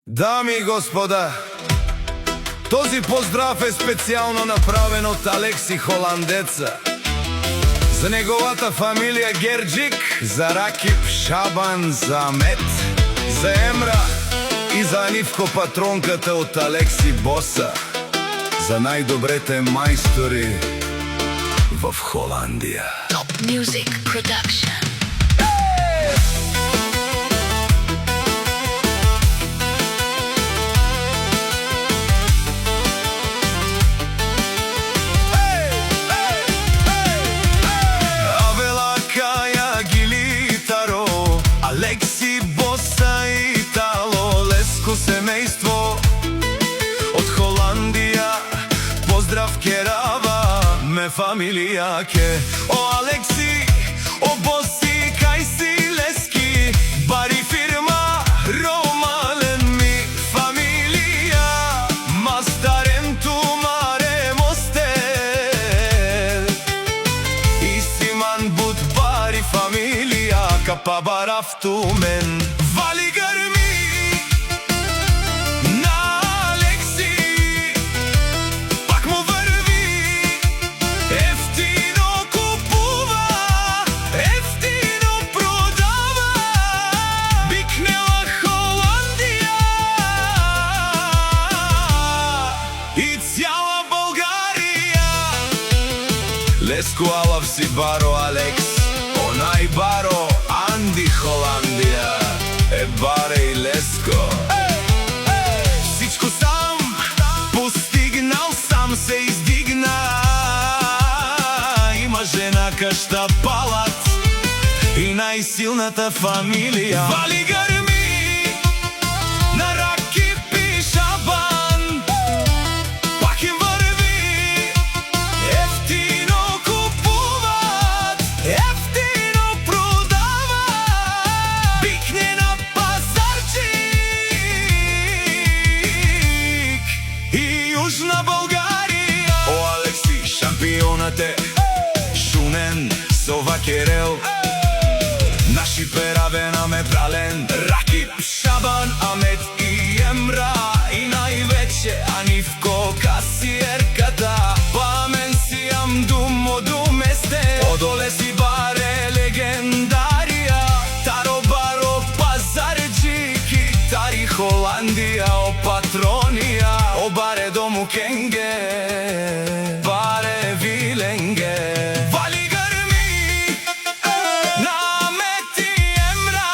Дами и господа, този поздрав е специјално направен од Алекси Холандеца за неговата фамилија Герџик, за Ракип, Шабан, за Амет, за Емра и за Нивко патронката од Алекси Боса, за најдобрете мајстори во Холандија. Top Music Production. Алекси Боса и Итало, леско семејство од Холандија. Поздрав керава ме фамилија ке. О Алекси, о Боси, кај си лески, бари фирма, ромален ми фамилија, мастарен ту маре мостер, и симан буд бари фамилија, капа барафту мен. Вали грми на Алекси, пак му врви, ефтино купува, ефтино продава, бикнела Холандија и цяла Българија. Леско алав си баро Алекс, онај баро Анди Холандија, е баре и леско. Всичко сам постигнал, сам се издигна. Има жена кашта палат и најсилната фамилија. Вали грми на Ракип и Шабан, пак им врви, ефтино купуват, ефтино продава, бикне на пазарчик и Јужна Българија. О Алекси, шампионът е шунен со вакерел, наши перавена ме брален. Ракип, Шабан, Амет и Емра, и највеќе Анивко касиерката. Памен си амдум оду месте, одоле си баре легендарија, таро баро пазарджик и тари Холандија. О патронија, о баре дому кенге, баре виленге. Вали грми на Амет и Емра,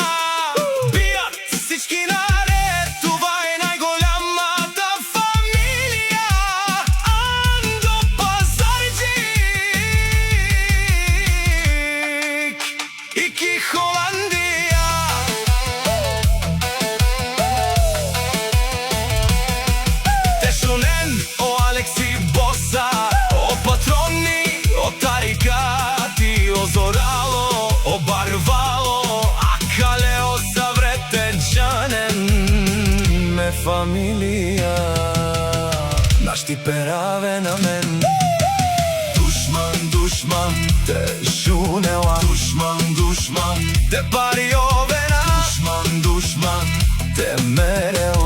бијат всички наред, това е најголямата фамилија, Андо Пазарджик и ки Холандија. Те шунен, о Алекси Боса, о патрони, о тарикати, о зорало, о барвало, а калео саврете джанен ме фамилија. Наш ти пераве на мен. Душман, душман, те шунела, душман, душман, те пари овена, душман, душман, те мерела.